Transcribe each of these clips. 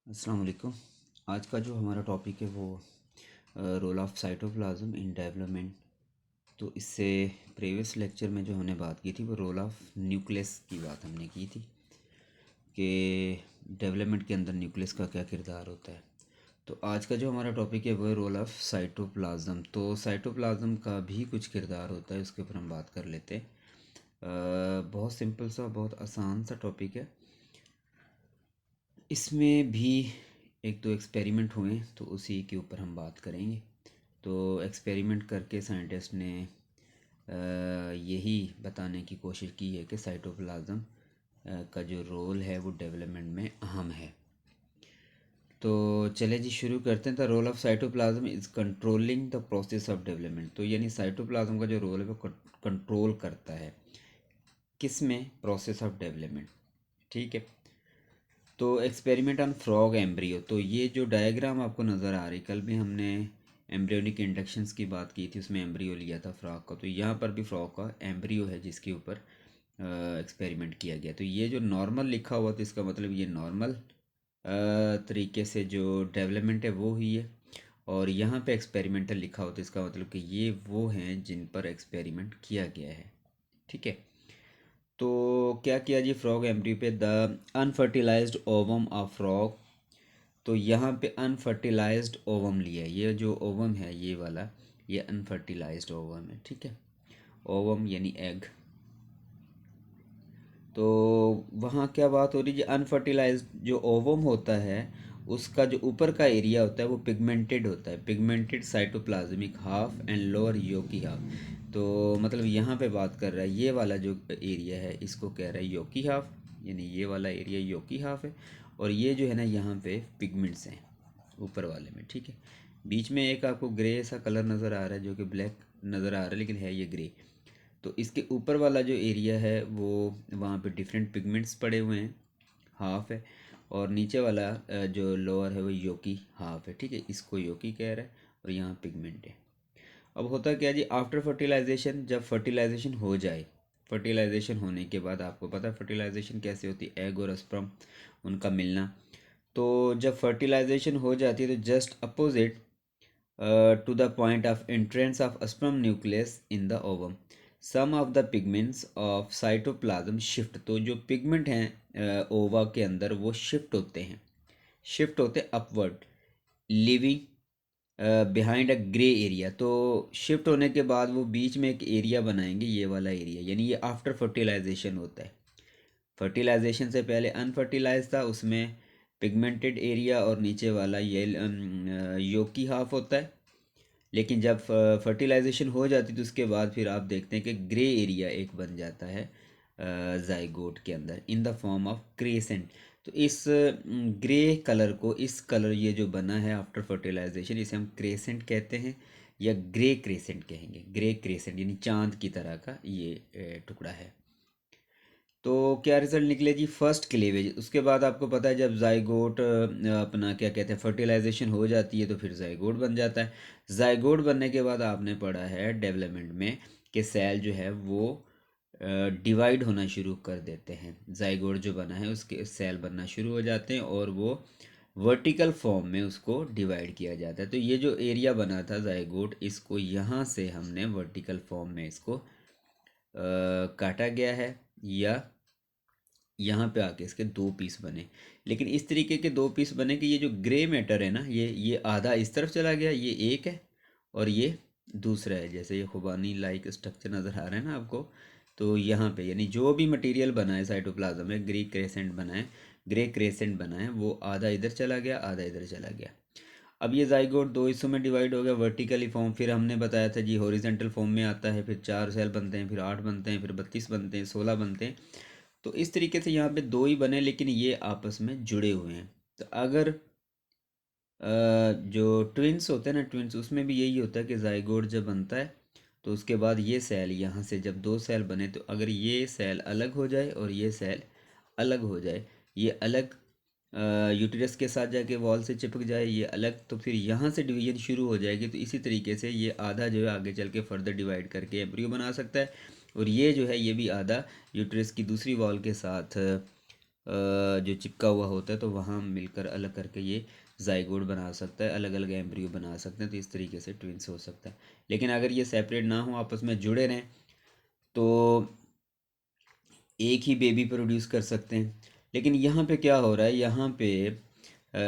अस्सलाम वालेकुम। आज का जो हमारा टॉपिक है वो role of cytoplasm in development. तो इससे प्रीवियस लेक्चर में जो हमने बात की थी वो रोल ऑफ न्यूक्लियस की बात हमने की थी कि डेवलपमेंट के अंदर न्यूक्लियस का क्या किरदार होता है। तो आज का जो हमारा टॉपिक है वो है रोल ऑफ साइटोप्लाज्म। तो साइटोप्लाज्म का भी कुछ किरदार होता है, उसके ऊपर हम बात कर लेते हैं। बहुत सिंपल सा, बहुत आसान सा टॉपिक है। इसमें भी एक दो एक्सपेरिमेंट हुए तो उसी के ऊपर हम बात करेंगे। तो एक्सपेरिमेंट करके साइंटिस्ट ने यही बताने की कोशिश की है कि साइटोप्लाज्म का जो रोल है वो डेवलपमेंट में अहम है। तो चले जी शुरू करते हैं। The role of cytoplasm is controlling the process of development. तो यानी साइटोप्लाज्म का जो रोल है वो कंट्रोल करता है किस में? Process of development. ठीक है। तो एक्सपेरिमेंट ऑन फ्रॉग एम्ब्रियो। तो ये जो डायग्राम आपको नज़र आ रही, कल भी हमने एम्ब्रियोनिक इंडक्शंस की बात की थी, उसमें एम्ब्रियो लिया था फ्रॉग का। तो यहाँ पर भी फ्रॉग का एम्ब्रियो है जिसके ऊपर एक्सपेरिमेंट किया गया। तो ये जो नॉर्मल लिखा हुआ तो इसका मतलब ये नॉर्मल तरीके से जो डेवलपमेंट है वो हुई है, और यहाँ पे एक्सपेरिमेंटल लिखा हो तो इसका मतलब कि ये वो हैं जिन पर एक्सपेरिमेंट किया गया है। ठीक है। तो क्या किया जी, फ्रॉग एम्ब्रियो पे the unfertilised ovum of frog. तो यहाँ पे अनफर्टिलाइज्ड ओवम लिया है। ये जो ओवम है ये वाला, ये अनफर्टिलाइज्ड ओवम है। ठीक है। ओवम यानी एग। तो वहाँ क्या बात हो रही है, अनफर्टिलाइज्ड जो ओवम होता है उसका जो ऊपर का एरिया होता है वो पिगमेंटेड होता है। Pigmented cytoplasmic half and lower yolky half. तो मतलब यहाँ पे बात कर रहा है, ये वाला जो एरिया है इसको कह रहा है योकी हाफ, यानी ये वाला एरिया योकी हाफ है। और ये जो है ना यहाँ पे पिगमेंट्स हैं ऊपर वाले में। ठीक है। बीच में एक आपको ग्रे सा कलर नज़र आ रहा है जो कि ब्लैक नज़र आ रहा है लेकिन है ये ग्रे। तो इसके ऊपर वाला जो एरिया है वो वहाँ पे डिफरेंट पिगमेंट्स पड़े हुए हैं, हाफ है। और नीचे वाला जो लोअर है वो योकी हाफ है। ठीक है। इसको योकी कह रहा है और यहाँ पिगमेंट है। अब होता क्या जी, आफ्टर फर्टिलाइजेशन, जब फर्टिलाइजेशन हो जाए, फर्टिलाइजेशन होने के बाद आपको पता है फर्टिलाइजेशन कैसे होती है, एग और स्पर्म उनका मिलना। तो जब फर्टिलाइजेशन हो जाती है तो just opposite to the point of entrance of sperm nucleus in the ovum some of the pigments of cytoplasm shift। तो जो पिगमेंट हैं ओवा के अंदर वो शिफ्ट होते हैं, शिफ्ट होते हैं upward, living behind a grey area. तो शिफ्ट होने के बाद वो बीच में एक एरिया बनाएंगे, ये वाला एरिया, यानी ये आफ्टर फर्टिलाइजेशन होता है। फर्टिलाइजेशन से पहले अनफर्टिलाइज था, उसमें पिगमेंटेड एरिया और नीचे वाला ये योकी हाफ होता है। लेकिन जब फर्टिलाइजेशन हो जाती तो उसके बाद फिर आप देखते हैं कि ग्रे एरिया एक बन जाता है जाइगोट के अंदर in the form of crescent. तो इस ग्रे कलर को, इस कलर ये जो बना है आफ्टर फर्टिलाइजेशन, इसे हम क्रेसेंट कहते हैं या ग्रे क्रेसेंट कहेंगे। ग्रे क्रेसेंट यानी चांद की तरह का ये टुकड़ा है। तो क्या रिजल्ट निकले जी, फर्स्ट क्लीवेज। उसके बाद आपको पता है जब जाइगोट अपना क्या कहते हैं फर्टिलाइजेशन हो जाती है तो फिर जाइगोट बन जाता है। जाइगोट बनने के बाद आपने पढ़ा है डेवलपमेंट में कि सेल जो है वो डिवाइड होना शुरू कर देते हैं। जाइगोट जो बना है उसके सेल बनना शुरू हो जाते हैं और वो वर्टिकल फॉर्म में उसको डिवाइड किया जाता है। तो ये जो एरिया बना था जाइगोट, इसको यहाँ से हमने वर्टिकल फॉर्म में इसको काटा गया है, या यहाँ पे आके इसके दो पीस बने। लेकिन इस तरीके के दो पीस बने कि ये जो ग्रे मैटर है ना, ये आधा इस तरफ चला गया, ये एक है और ये दूसरा है। जैसे ये खुबानी लाइक स्ट्रक्चर नज़र आ रहा है ना आपको, तो यहाँ पे यानी जो भी मटेरियल बना है साइटोप्लाज्म में, ग्रे क्रेसेंट बना है, ग्रे क्रेसेंट बना है, वो आधा इधर चला गया, आधा इधर चला गया। अब ये जाइगोट दो हिस्सों में डिवाइड हो गया, वर्टिकली फॉर्म। फिर हमने बताया था जी हॉरिजेंटल फॉर्म में आता है, फिर 4 सेल बनते हैं, फिर 8 बनते हैं, फिर 32 बनते हैं, 16 बनते हैं। तो इस तरीके से यहाँ पे दो ही बने लेकिन ये आपस में जुड़े हुए हैं। तो अगर जो ट्विंस होते हैं ना, ट्विंस, उसमें भी यही होता है कि जाइगोट जब बनता है तो उसके बाद ये सेल, यहाँ से जब दो सेल बने तो अगर ये सेल अलग हो जाए और ये सेल अलग हो जाए, ये अलग यूटेरस के साथ जाके वॉल से चिपक जाए, ये अलग, तो फिर यहाँ से डिवीजन शुरू हो जाएगी। तो इसी तरीके से ये आधा जो है आगे चल के फर्दर डिवाइड करके एम्ब्रियो बना सकता है, और ये जो है ये भी आधा यूटेरस की दूसरी वॉल के साथ जो चिपका हुआ होता है, तो वहाँ मिलकर अलग करके ये जाइगोट बना सकता है, अलग अलग एम्ब्रियो बना सकते हैं। तो इस तरीके से ट्विंस हो सकता है। लेकिन अगर ये सेपरेट ना हो, आपस में जुड़े रहें, तो एक ही बेबी प्रोड्यूस कर सकते हैं। लेकिन यहाँ पे क्या हो रहा है, यहाँ पे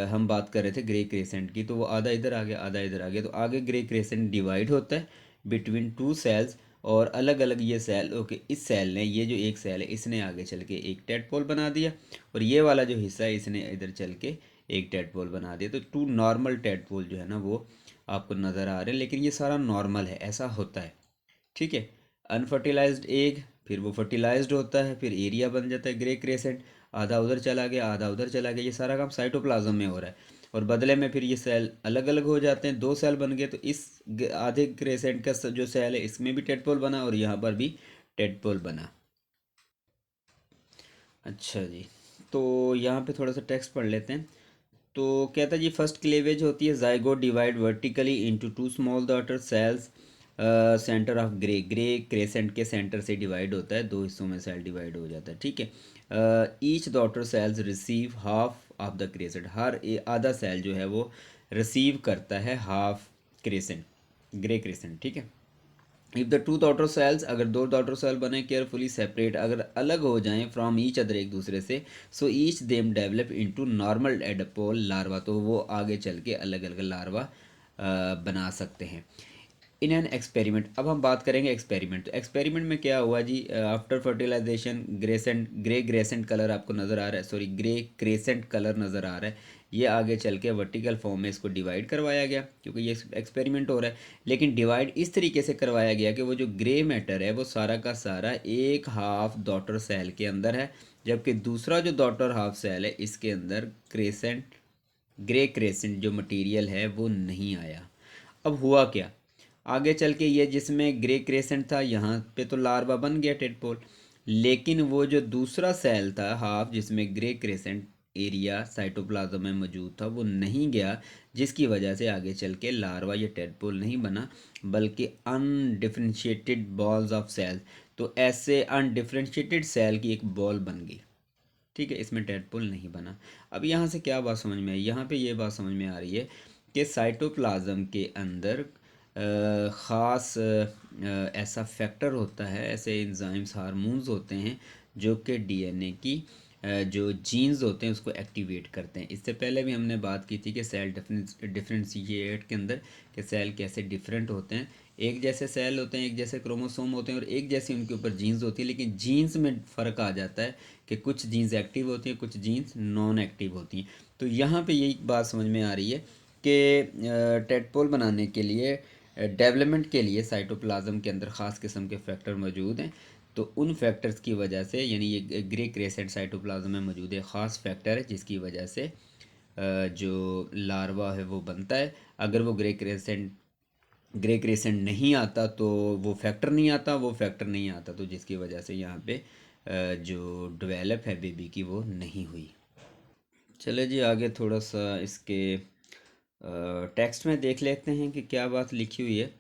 हम बात कर रहे थे ग्रे क्रेसेंट की, तो वो आधा इधर आ गया, आधा इधर आ गया। तो आगे ग्रे क्रेसेंट डिवाइड होता है बिटवीन टू सेल्स, और अलग अलग ये सेल, ओके, इस सेल ने, ये जो एक सेल है, इसने आगे चल के एक टेडपोल बना दिया, और ये वाला जो हिस्सा है, इसने इधर चल के एक टेडपोल बना दिया। तो टू नॉर्मल टेडपोल जो है ना, वो आपको नज़र आ रहे हैं। लेकिन ये सारा नॉर्मल है, ऐसा होता है, ठीक है। अनफर्टिलाइज्ड एग, फिर वो फर्टिलाइज्ड होता है, फिर एरिया बन जाता है ग्रे क्रेसेंट, आधा उधर चला गया, आधा उधर चला गया। ये सारा काम साइटोप्लाज्म में हो रहा है, और बदले में फिर ये सेल अलग अलग हो जाते हैं, दो सेल बन गए। तो इस आधे क्रेसेंट का जो सेल है, इसमें भी टेडपोल बना, और यहाँ पर भी टेडपोल बना। अच्छा जी, तो यहाँ पे थोड़ा सा टेक्स्ट पढ़ लेते हैं। तो कहता है जी, फर्स्ट क्लेवेज होती है, zygote divide vertically into two small daughter cells, centre of grey, grey crescent के सेंटर से डिवाइड होता है, दो हिस्सों में सेल डिवाइड हो जाता है, ठीक है। Each daughter cells receive half of the crescent, हर आधा सेल जो है वो रिसीव करता है हाफ क्रेसेंट, ग्रे क्रेसेंट, ठीक है। If the two daughter cells, अगर दो डॉटर सेल बने केयरफुली सेपरेट, अगर अलग हो जाएं फ्रॉम ईच अदर, एक दूसरे से, so each them develop into normal tadpole larva, तो वो आगे चल के अलग अलग लार्वा बना सकते हैं। इन एन एक्सपेरिमेंट, अब हम बात करेंगे एक्सपेरिमेंट। तो एक्सपेरिमेंट में क्या हुआ जी, आफ्टर फर्टिलाइजेशन ग्रे ग्रेसेंट कलर आपको नज़र आ रहा है, सॉरी ग्रे क्रेसेंट कलर नज़र आ रहा है। ये आगे चल के वर्टिकल फॉर्म में इसको डिवाइड करवाया गया, क्योंकि ये एक्सपेरिमेंट हो रहा है। लेकिन डिवाइड इस तरीके से करवाया गया कि वो जो ग्रे मैटर है, वो सारा का सारा एक हाफ डॉटर सेल के अंदर है, जबकि दूसरा जो डॉटर हाफ सेल है, इसके अंदर क्रेसेंट, ग्रे क्रेसेंट जो मटेरियल है वो नहीं आया। अब हुआ क्या, आगे चल के ये जिसमें ग्रे क्रेसेंट था, यहाँ पे तो लार्वा बन गया टेडपोल, लेकिन वो जो दूसरा सेल था हाफ, जिसमें ग्रे क्रेसेंट एरिया साइटोप्लाज्म में मौजूद था, वो नहीं गया, जिसकी वजह से आगे चल के लार्वा या टेडपोल नहीं बना, बल्कि अनडिफरेंशिएटेड बॉल्स ऑफ सेल। तो ऐसे अनडिफरेंशिएटेड सेल की एक बॉल बन गई, ठीक है, इसमें टेडपोल नहीं बना। अब यहाँ से क्या बात समझ में आई, यहाँ पे ये बात समझ में आ रही है कि साइटोप्लाज्म के अंदर ख़ास ऐसा फैक्टर होता है, ऐसे एंजाइम्स, हार्मोन्स होते हैं, जो कि डीएनए की जो जीन्स होते हैं उसको एक्टिवेट करते हैं। इससे पहले भी हमने बात की थी कि सेल डिफरेंशिएट के अंदर, कि सेल कैसे डिफरेंट होते हैं। एक जैसे सेल होते हैं, एक जैसे क्रोमोसोम होते हैं, और एक जैसी उनके ऊपर जीन्स होती है, लेकिन जीन्स में फ़र्क आ जाता है कि कुछ जीन्स एक्टिव होती हैं, कुछ जीन्स नॉन एक्टिव होती हैं। तो यहाँ पे यही बात समझ में आ रही है कि टेडपोल बनाने के लिए, डेवलपमेंट के लिए साइटोप्लाज्म के अंदर ख़ास किस्म के फैक्टर मौजूद हैं। तो उन फैक्टर्स की वजह से, यानी ये ग्रे क्रेसेंट साइटोप्लाज्म में मौजूद है, ख़ास फैक्टर है, जिसकी वजह से जो लार्वा है वो बनता है। अगर वो ग्रे क्रेसेंट नहीं आता, तो वो फैक्टर नहीं आता, वो फैक्टर नहीं आता, तो जिसकी वजह से यहाँ पे जो डेवलप है बेबी की, वो नहीं हुई। चले जी आगे थोड़ा सा इसके टेक्स्ट में देख लेते हैं कि क्या बात लिखी हुई है।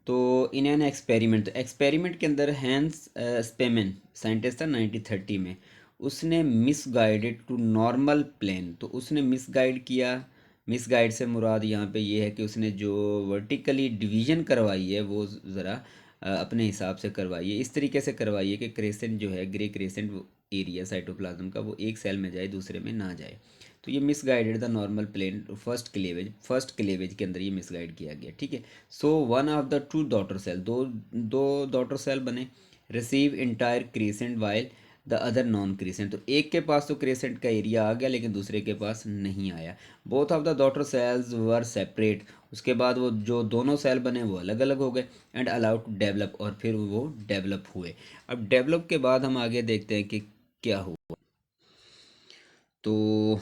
तो इन एन एक्सपेरिमेंट, एक्सपेरिमेंट के अंदर हैंस स्पेमन साइंटिस्ट था 1930 में, उसने मिसगाइडेड टू नॉर्मल प्लेन, तो उसने मिसगाइड किया। मिसगाइड से मुराद यहाँ पे ये है कि उसने जो वर्टिकली डिवीजन करवाई है, वो ज़रा अपने हिसाब से करवाई है, इस तरीके से करवाई है कि क्रेसेंट जो है, ग्रे क्रेसेंट एरिया साइटोप्लाज्म का, वो एक सेल में जाए, दूसरे में ना जाए। तो ये misguided the normal plane first cleavage के अंदर ये मिसगाइड किया गया, ठीक है। So one of the two daughter cell, दो दो डॉटर सेल बने, receive entire crescent while the other non crescent, तो एक के पास तो क्रेसेंट का एरिया आ गया, लेकिन दूसरे के पास नहीं आया। Both of the daughter cells were separate, उसके बाद वो जो दोनों सेल बने वो अलग अलग हो गए, एंड अलाउड टू डेवलप, और फिर वो डेवलप हुए। अब डेवलप के बाद हम आगे देखते हैं कि क्या हुआ। तो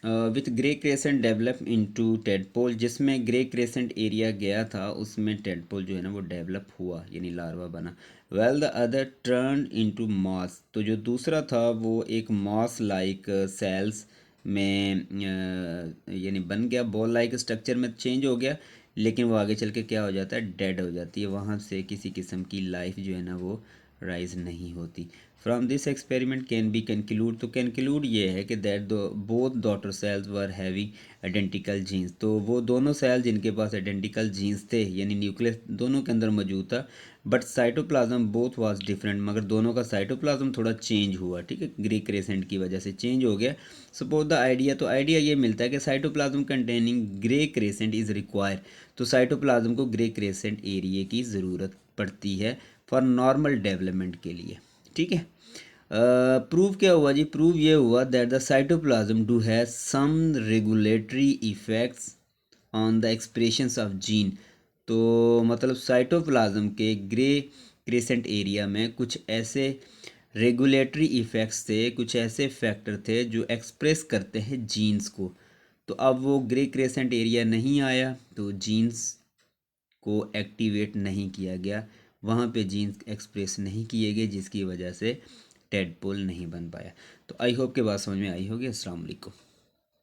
with grey crescent develop into tadpole, जिसमें ग्रे क्रेसेंट एरिया गया था, उसमें टेडपोल जो है ना वो डेवलप हुआ, यानी लार्वा बना। Well the other turn into moss, तो जो दूसरा था वो एक मॉस लाइक सेल्स में यानी बन गया, बॉल लाइक स्ट्रक्चर में चेंज हो गया, लेकिन वो आगे चल के क्या हो जाता है, डेड हो जाती है, वहाँ से किसी किस्म की लाइफ जो है ना वो राइज नहीं होती। From this experiment can be conclude, तो कंक्लूड ये है कि that both daughter cells were having identical genes, तो वो दोनों सेल जिनके पास आइडेंटिकल जीन्स थे यानी न्यूक्लियस दोनों के अंदर मौजूद था, but cytoplasm both was different, मगर दोनों का साइटोप्लाज्म थोड़ा चेंज हुआ, ठीक है, ग्रे क्रेसेंट की वजह से चेंज हो गया। सपोज द आइडिया, तो आइडिया ये मिलता है कि cytoplasm containing grey crescent is require, तो साइटोप्लाज्म को ग्रे क्रेसेंट एरिया की ज़रूरत पड़ती है फॉर नॉर्मल डेवलपमेंट के लिए, ठीक है। प्रूव क्या हुआ जी, प्रूव ये हुआ that the cytoplasm do has some regulatory effects on the expressions of gene, तो मतलब साइटोप्लाज्म के ग्रे क्रेसेंट एरिया में कुछ ऐसे रेगुलेटरी इफेक्ट्स थे, कुछ ऐसे फैक्टर थे जो एक्सप्रेस करते हैं जीन्स को, तो अब वो ग्रे क्रेसेंट एरिया नहीं आया तो जीन्स को एक्टिवेट नहीं किया गया, वहाँ पे जीन्स एक्सप्रेस नहीं किए गए, जिसकी वजह से टेडपोल नहीं बन पाया। तो आई होप के बात समझ में आई होगी। अस्सलाम वालेकुम।